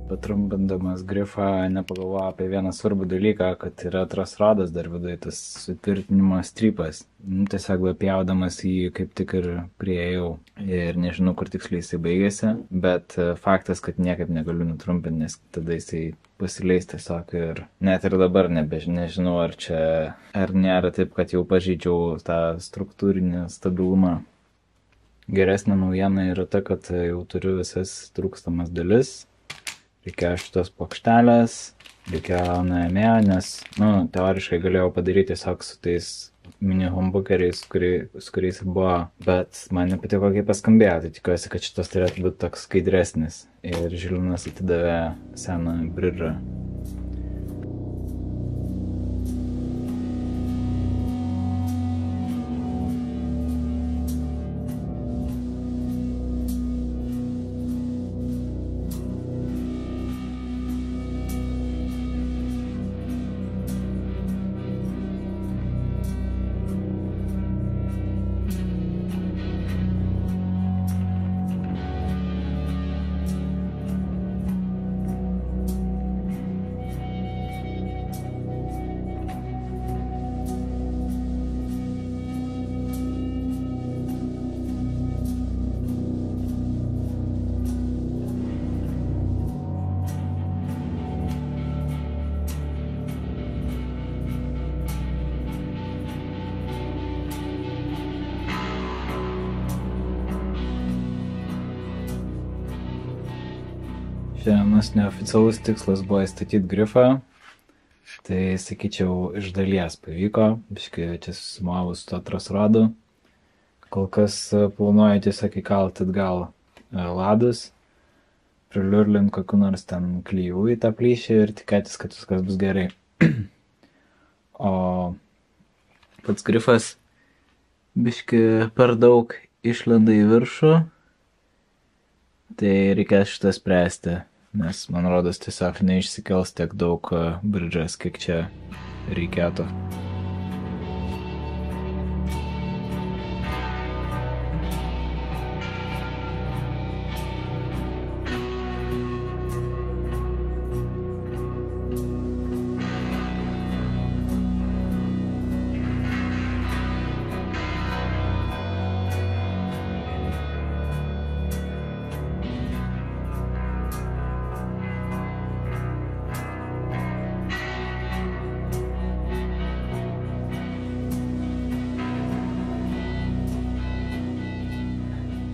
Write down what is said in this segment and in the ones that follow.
Patrumpindamas grifą nepagalvoju apie vieną svarbų dalyką, kad yra trasradas dar viduje, tas sutvirtinimo strypas. Tiesiog pjaudamas jį kaip tik ir prieėjau ir nežinau, kur tiksliai jisai baigėsi, bet faktas, kad niekaip negaliu nutrumpinti, nes tada jisai pasileis tiesiog ir net ir dabar nežinau, ar nėra taip, kad jau pažeidžiau tą struktūrinį stabilumą. Geresnė naujiena yra ta, kad jau turiu visas trūkstamas dalis. Reikėjo šitos plokštelės, reikėjo nuėmė, nes, teoriškai galėjau padaryti tiesiog su tais mini humbuckeriais, su kuriais buvo, bet man nepatiko, kaip paskambėjo, tai tikiuosi, kad šitas turėtų būti toks skaidresnis. Ir Žilinas atidavė seną bridžą. Šiandienos neoficialus tikslas buvo įstatyti grifą, tai sakyčiau, iš dalies pavyko, biškai čia susimavus to trasradu. Kol kas planuoju tiesiog įkalti atgal ladus, priliurlint kokiu nors ten klijų į tą plyšį ir tikėtis, kad viskas bus gerai. O pats grifas biškai per daug išlenda į viršų, tai reikės šitą spręsti, nes man rodos tiesiog neišsikels tiek daug bridžas, kiek čia reikėtų.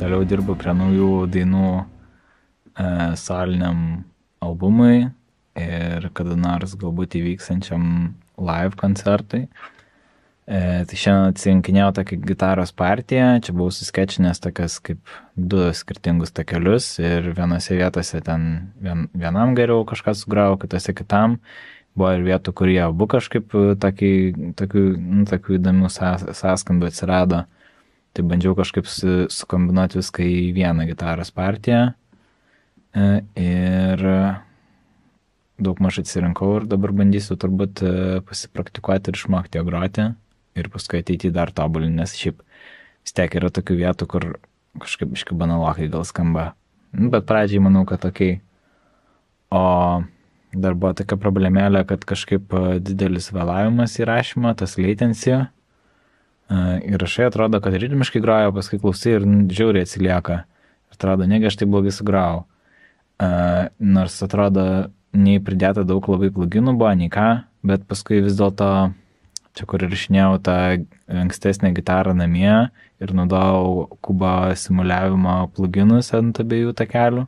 Toliau dirbu prie naujų dainų soliniam albumui ir kada nors galbūt įvyksančiam live koncertui. Tai šiandien atsirinkinėjau tokią gitaros partiją, čia buvau suskečinęs tokias kaip 2 skirtingus takelius ir vienose vietose ten vienam geriau kažką sugrau, kitose kitam. Buvo ir vietų, kur jie abu kažkaip tokių įdomių sąskambių atsirado. Tai bandžiau kažkaip sukombinuoti viską į vieną gitaros partiją ir daug maž atsirinkau ir dabar bandysiu turbūt pasipraktikuoti ir išmokti ją groti ir paskui ateityje dar tobulinti, nes šiaip vis tiek yra tokių vietų, kur kažkaip biškai banalokai gal skamba. Bet pradžiai manau, kad okei. O dar buvo tokia problemėlė, kad kažkaip didelis vėlavimas įrašymo, tas latency. Įrašai atrodo, kad ritmiškai groja, paskui klausai ir žiauriai atsilieka. Atrodo, negi aš tai blogai sugrau. Nors atrodo, nei pridėta daug labai pluginų buvo, nei ką, bet paskui vis dėlto, čia kur įrašinėjau tą ankstesnę gitarą namie ir naudojau Kubo simuliavimo pluginus ant abiejų takelių,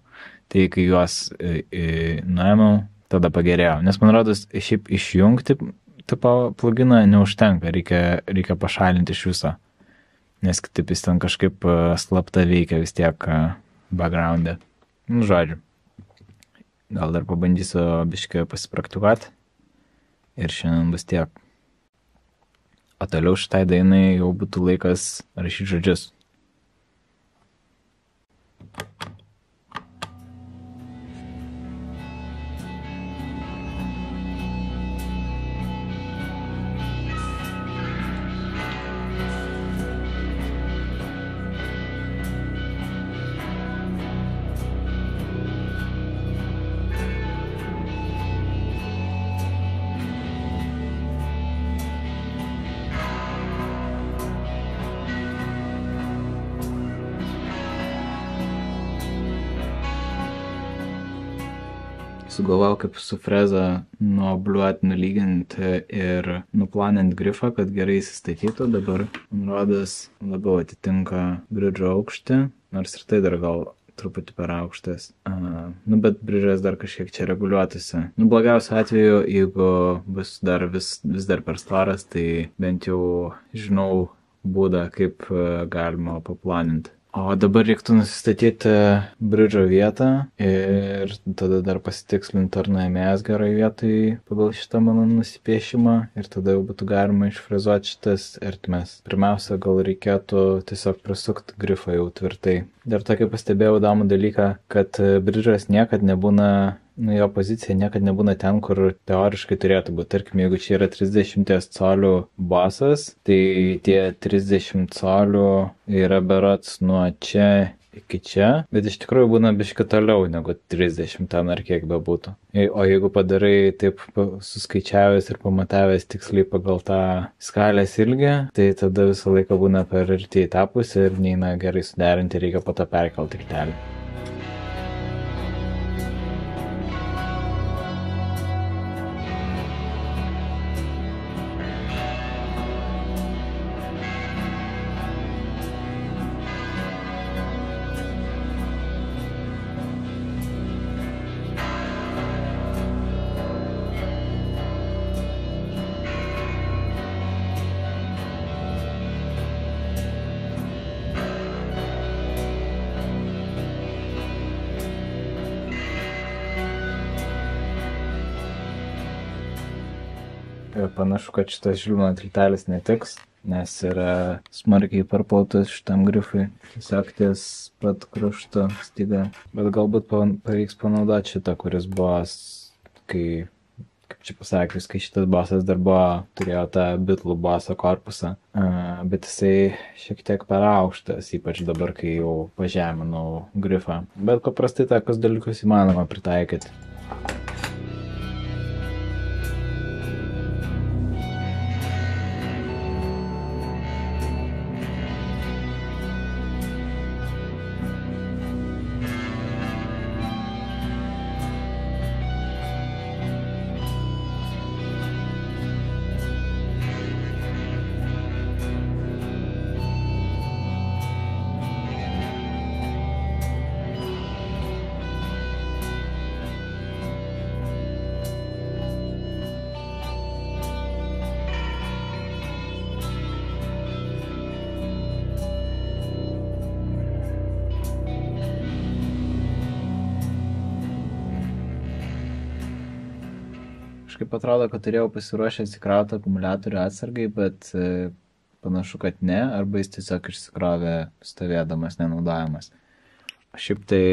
tai kai juos nuėmiau, tada pagerėjo. Nes man rodos, šiaip išjungti tipo pluginą neužtenka, reikia pašalinti iš viso, nes kitaip jis ten kažkaip slapta veikia vis tiek background'e. Žodžiu, gal dar pabandysiu biškai pasipraktikuoti ir šiandien bus tiek. O toliau šitai dainai jau būtų laikas rašyti žodžius. Sugalvojau kaip su freza nuobliuot, nulyginti ir nuplanint grifą, kad gerai įsistatytų. Dabar, man rodos, labiau atitinka bridžo aukštį, nors ir tai dar gal truputį per aukštas. Bet bridžas dar kažkiek čia reguliuotųsi. Blogiausiu atveju, jeigu bus dar vis dar per storas, tai bent jau žinau būdą, kaip galima paplaninti. O dabar reiktų nusistatyti bridžo vietą ir tada dar pasitikslinti, ar nuėmėjęs gerai vietoj pagal šitą mano nusipiešimą ir tada jau būtų galima išfrezuoti šitas ertmes. Pirmiausia, gal reikėtų tiesiog prisukti grifą jau tvirtai. Dar tokį pastebėjau įdomų dalyką, kad bridžas niekad nebūna, jo pozicija niekad nebūna ten, kur teoriškai turėtų būti. Tarkim, jeigu čia yra 30 colių basas, tai tie 30 colių yra berods nuo čia iki čia, bet iš tikrųjų būna biški toliau negu 30 ten ar kiek bebūtų. O jeigu padarai taip suskaičiavęs ir pamatavęs tiksliai pagal tą skalės ilgį, tai tada visą laiką būna per arti į tą pusę ir neina gerai suderinti, reikia po to perkelti tiktelį. Panašu, kad šitas žilvino tiltelis netiks, nes yra smarkiai perplautas šitam grifui. Tiesiog ties pat kraštu styga. Bet galbūt pavyks panaudoti šitą, kuris buvo, kaip čia pasakius, kai šitas basas dar turėjo tą bitlų baso korpusą. Bet jisai šiek tiek per aukštas, ypač dabar, kai jau pažeminau grifą. Bet paprastai tokius dalykus įmanoma pritaikyti. Kažkaip atrodo, kad turėjau pasiruošęs įkrautą akumuliatorių atsargai, bet panašu, kad ne, arba jis tiesiog išsikrovė stovėdamas, nenaudojamas. Šiaip tai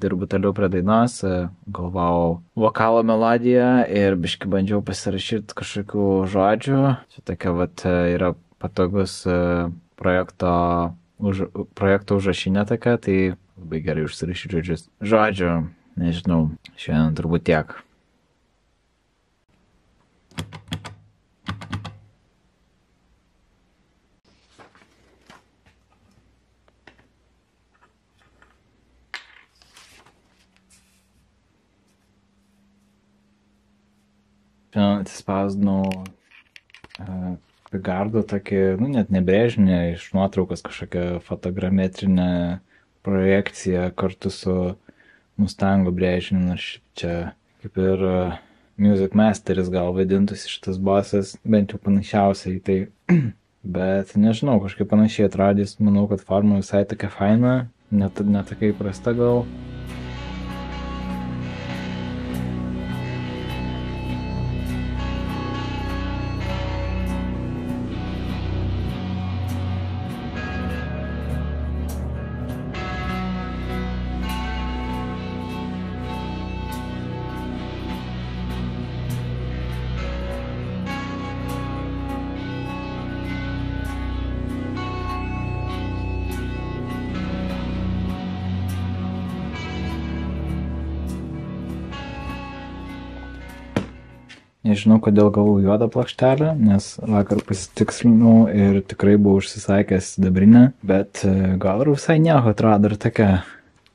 dirbu toliau prie dainos, galvau vokalo melodiją ir biškai bandžiau pasirašyti kažkokių žodžių. Čia tokia yra patogus projekto užrašinė tokia, tai labai gerai užsirašyti žodžius. Žodžių, nežinau, šiandien turbūt tiek. Šiandien atsispausdinau Pigardo tokį, net ne brėžinį, iš nuotraukos kažkokią fotogrametrinę projekciją kartu su Mustango brėžiniu, nors čia kaip ir Music Masteris gal vadintųsi šitas basas, bent jau panašiausiai tai. Bet nežinau, kažkaip panašiai atrodys, manau, kad forma visai tokia faina, net tokia įprasta gal. Nežinau, kodėl gavau juodą plokštelę, nes vakar pasitikslinau ir tikrai buvau užsisakęs sidabrinę, bet gal ir visai nieko atrodo ir tokia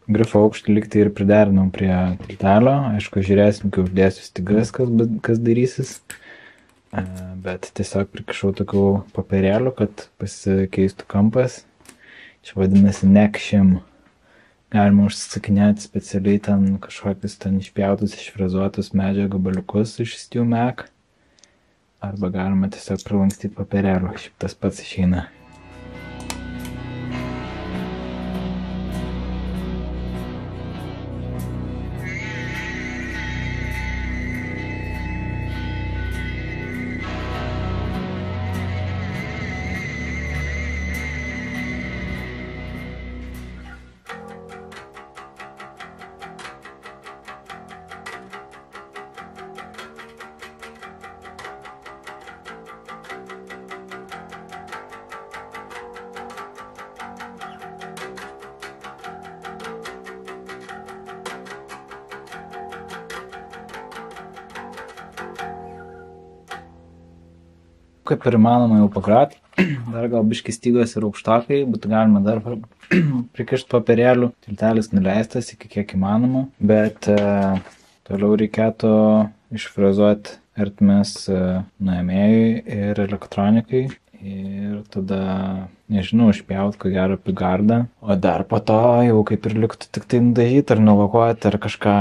grifo aukštį likti ir priderinau prie tiltelio. Aišku, žiūrėsim, kai uždėsiu stygas, kas darysis. Bet tiesiog prikišau tokių papirėlių, kad pasikeistų kampas. Čia vadinasi nekšim. Galima užsisakinėti specialiai ten kažkokius ten išpjautus, išfrezuotus medžio gabaliukus iš Stew Mac. Arba galima tiesiog prilankstyti papirėlių. Šiaip tas pats išeina. Kaip ir įmanoma jau pagrot, dar gal biškį stygos ir aukštokai, būtų galima dar prikišti papirėlių, tiltelis nuleistas iki kiek įmanoma, bet toliau reikėtų išfrezuoti ertmes nuėmėjui ir elektronikai ir tada, nežinau, išpjaut ko gero pigardą, o dar po to jau kaip ir liktų tik tai nudažyti ar nulakuoti ar kažką,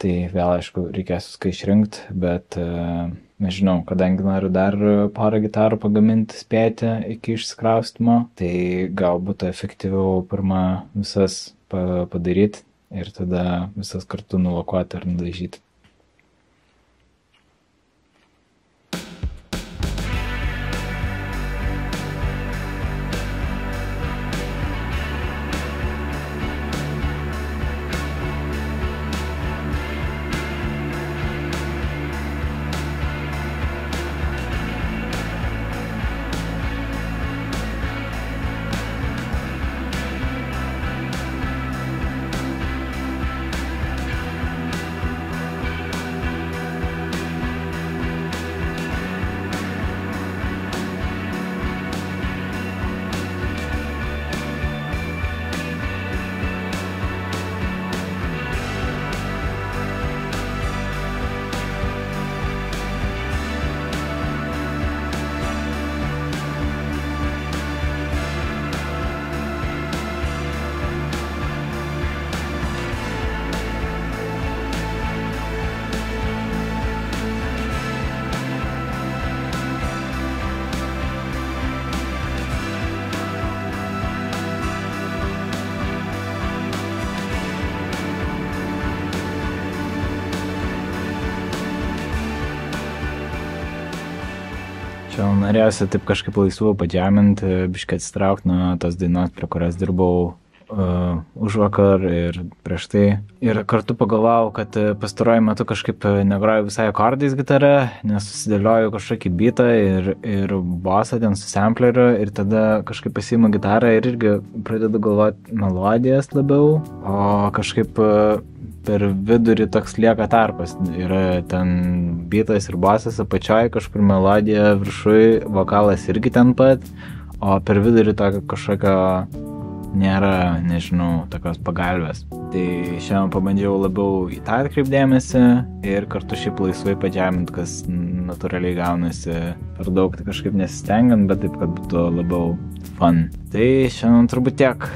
tai vėl aišku reikės viską išrinkti, bet nežinau, kadangi noriu dar porą gitarų pagaminti, spėti iki išsikraustymo, tai gal būtų efektyviau pirmą visas padaryti ir tada visas kartu nulakuoti ar nudažyti. Čia norėjusi taip kažkaip laisvų padžiaminti, biškai atsitraukti nuo tos dainos, prie kurios dirbau užvakar ir prieš tai. Ir kartu pagalvojau, kad pastaruoju metu kažkaip negroju visai akordais gitara, nes susidėlioju kažkokį bitą ir bosą ten su sampleriu ir tada kažkaip pasiimu gitarą ir irgi pradedu galvoti melodijas labiau, o kažkaip per vidurį toks lieka tarpas. Yra ten bitas ir bosas apačioj, kažkur melodija viršui, vokalas irgi ten pat, o per vidurį tokio kažkokio nėra, nežinau, tokios pagalbės. Tai šiandien pabandžiau labiau į tą atkreipdėmėsi ir kartu šiaip laisvai padžiamint, kas natūraliai gaunasi per daug, tai kažkaip nesistengiant, bet taip, kad būtų labiau fun. Tai šiandien turbūt tiek.